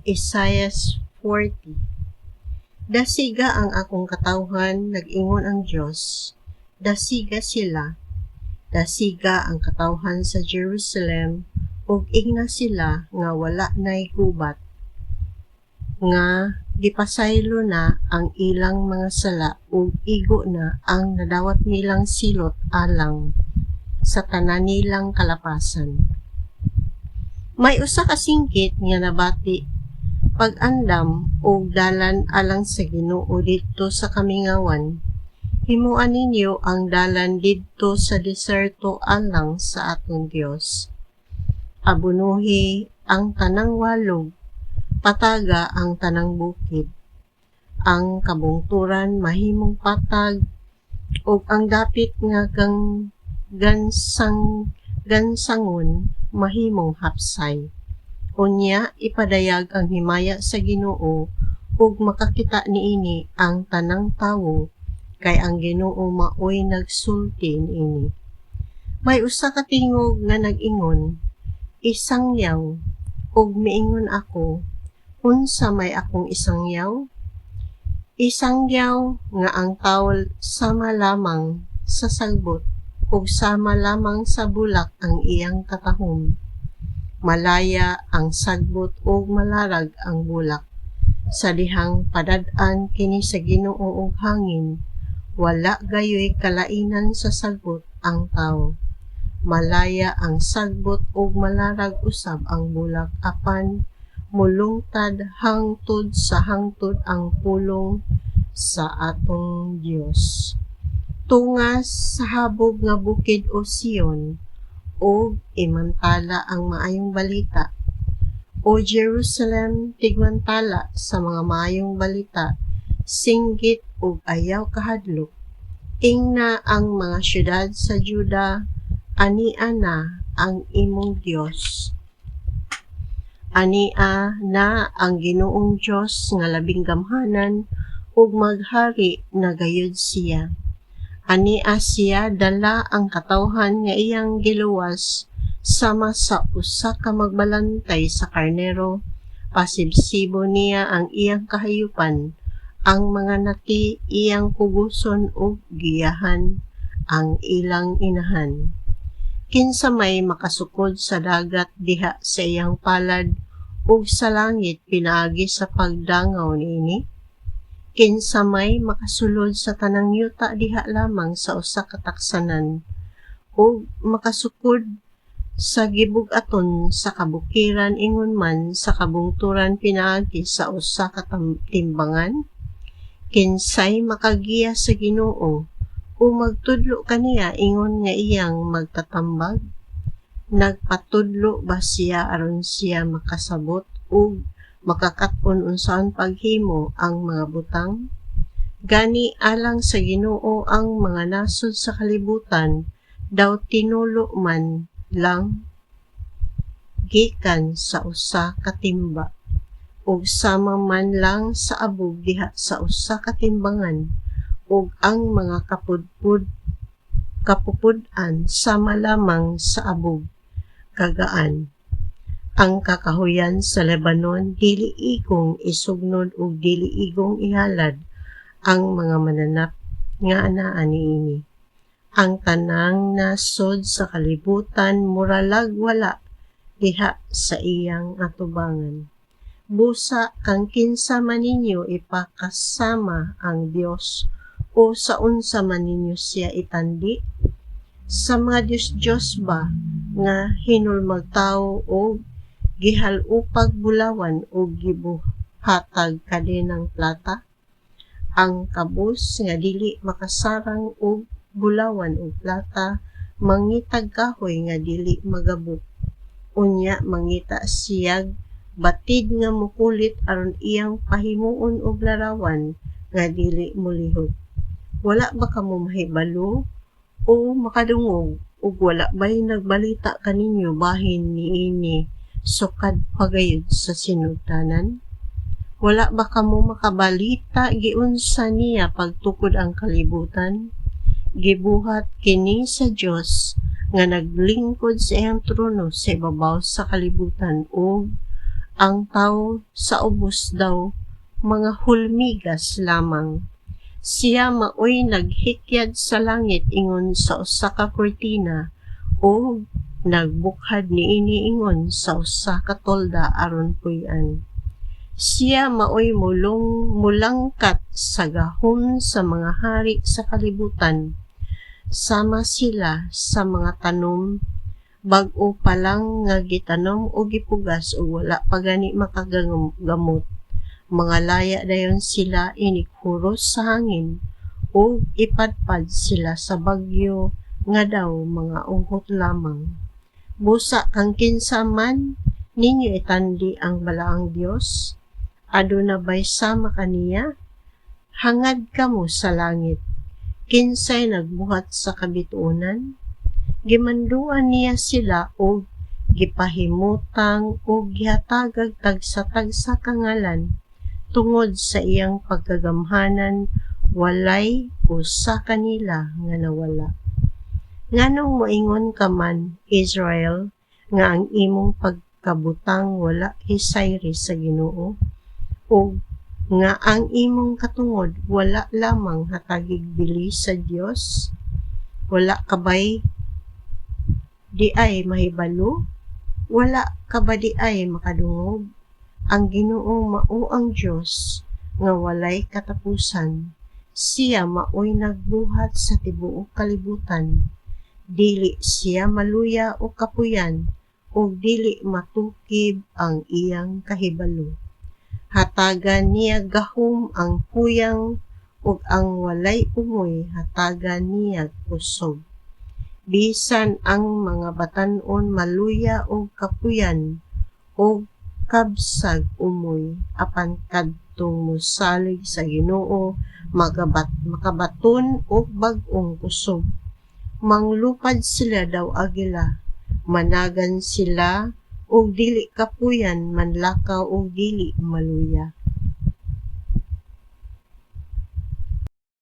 Isaiah 40. Dasiga ang akong katawhan, nag-ingon ang Dios. Dasiga sila. Dasiga ang katawhan sa Jerusalem, ug ingna sila nga wala nay gubat. Nga gipasaylo na ang ilang mga sala ug igo na ang nadawat nilang silot alang sa tanan nilang kalapasan. May usa ka singkit nga nabati pag-andam o dalan alang sa Ginoo didto sa kamingawan. Himuan ninyo ang dalan didto sa deserto alang sa atong Dios. Abunuhi ang tanang walog, pataga ang tanang bukid. Ang kabungturan mahimong patag ug ang dapit nga gansangon mahimong hapsay. Unya ipadayag ang himaya sa Ginoo ug makakita niini ang tanang tawo kay ang Ginoo maoy nagsulti niini. May usa ka tingog nga nag-ingon, isangyaw, ug miingon ako, unsa may akong isangyaw? Isangyaw nga ang tawo sama lamang sa sagbot ug sama lamang sa bulak ang iyang katahom. Malaya ang sagbot ug malarag ang bulak. Sa dihang padad-an kini sa Ginoo ug hangin, wala gayoy kalainan sa sagbot ang tawo. Malaya ang sagbot ug malarag usab ang bulak apan mulungtad hangtod sa hangtod ang pulong sa atong Dios. Tungas sa habog nga bukid o Sion, o imantala ang maayong balita. O Jerusalem, tigmantala sa mga maayong balita, singgit ug ayaw kahadlok. Ingna ang mga syudad sa Juda, ania na ang imong Dios. Ania na ang Ginoong Dios nga labing gamhanan ug maghari na gayud siya. Ania siya dala ang katawhan nga iyang giluwas sama sa usa ka magbalantay sa karnero. Pasibsibo niya ang iyang kahayupan, ang mga nati iyang kuguson ug giyahan ang ilang inahan. Kinsa may makasukod sa dagat diha sa iyang palad ug sa langit pinaagi sa pagdangaw niini? Kinsa may makasulod sa tanang yuta diha lamang sa usa ka taksanan ug makasukod sa gibug-aton sa kabukiran ingon man sa kabungturan pinaagi sa usa ka timbangan? Kinsay makagiya sa Ginoo o magtudlo kaniya ingon nga iyang magtatambag? Nagpatudlo ba siya aron siya makasabot ug makakat-on unsaon paghimo ang mga butang? Gani alang sa Ginoo ang mga nasod sa kalibutan daw tinulo man lang gikan sa usa ka timba ug sama man lang sa abog diha sa usa ka timbangan ug ang mga kapupud-an sama lamang sa abog kagaan. Ang kakahuyan sa Lebanon dili igong isugnod ug dili igong ihalad ang mga mananap nga anaa niini. Ang tanang nasod sa kalibutan muralag wala diha sa iyang atubangan. Busa kang kinsa man ninyo ipakasama ang Dios o sa unsa man ninyo siya itandi? Sa mga Diyos ba nga hinulmag tawo o gihalupag bulawan o gibuhatag kadenang plata? Ang kabus nga dili makasarang og bulawan o plata, mangitag kahoy nga dili magabot. Unya mangita siyag batid nga mukulit aron iyang pahimuon og larawan nga dili molihok. Wala ba kamo mahibalo o makadungog ug wala ba'y nagbalita kaninyo bahin niini sukad pagayud sa sinultanan? Wala ba kamo makabalita giunsa niya pagtukod ang kalibutan? Gibuhat kini sa Dios nga naglingkod sa iyang trono sa ibabaw sa kalibutan ug Ang tao sa ubos daw mga hulmigas lamang. Siya maoy naghikyad sa langit ingon sa usa ka kurtina o nagbukhad niini ingon sa usa ka tolda aron puy-an. Siya maoy mulangkat sa gahom sa mga hari sa kalibutan. Sama sila sa mga tanom, bag-o pa lang nga gitanom o gipugas o wala pa gani makagamot. Mga laya dayon sila inikhuros sa hangin o ipadpad sila sa bagyo nga daw mga ugot lamang. Busa kang kinsa man ninyo itandi ang balaang Dios, aduna bay sama kaniya? Hangad kamo sa langit. Kinsay nagbuhat sa kabituonan? Gimanduan niya sila o gipahimutang o gihatagag tagsa-tagsa kangalan tungod sa iyang pagkagamhanan walay usa kanila nga nawala. Nganong moingon ka man, Israel, nga ang imong pagkabutang wala hisayri sa Ginoo? O nga ang imong katungod wala lamang hatagig bili sa Dios? Wala ka ba'y di ay mahibalo? Wala ka ba di ay makadungog? Ang Ginoo mao ang Dios nga walay katapusan. Siya maoy nagbuhat sa tibuok kalibutan. Dili siya maluya o kapuyan o dili matukib ang iyang kahibalo. Hatagan niya gahom ang kuyang ug ang walay umoy hatagan niya kusog. Bisan ang mga batan-on maluya o kapuyan o kabsag umoy apan kadtong mosalig sa Ginoo makabaton og bag-ong kusog. Manglupad sila daw agila, managan sila og dili kapuyan, manlakaw og dili maluya.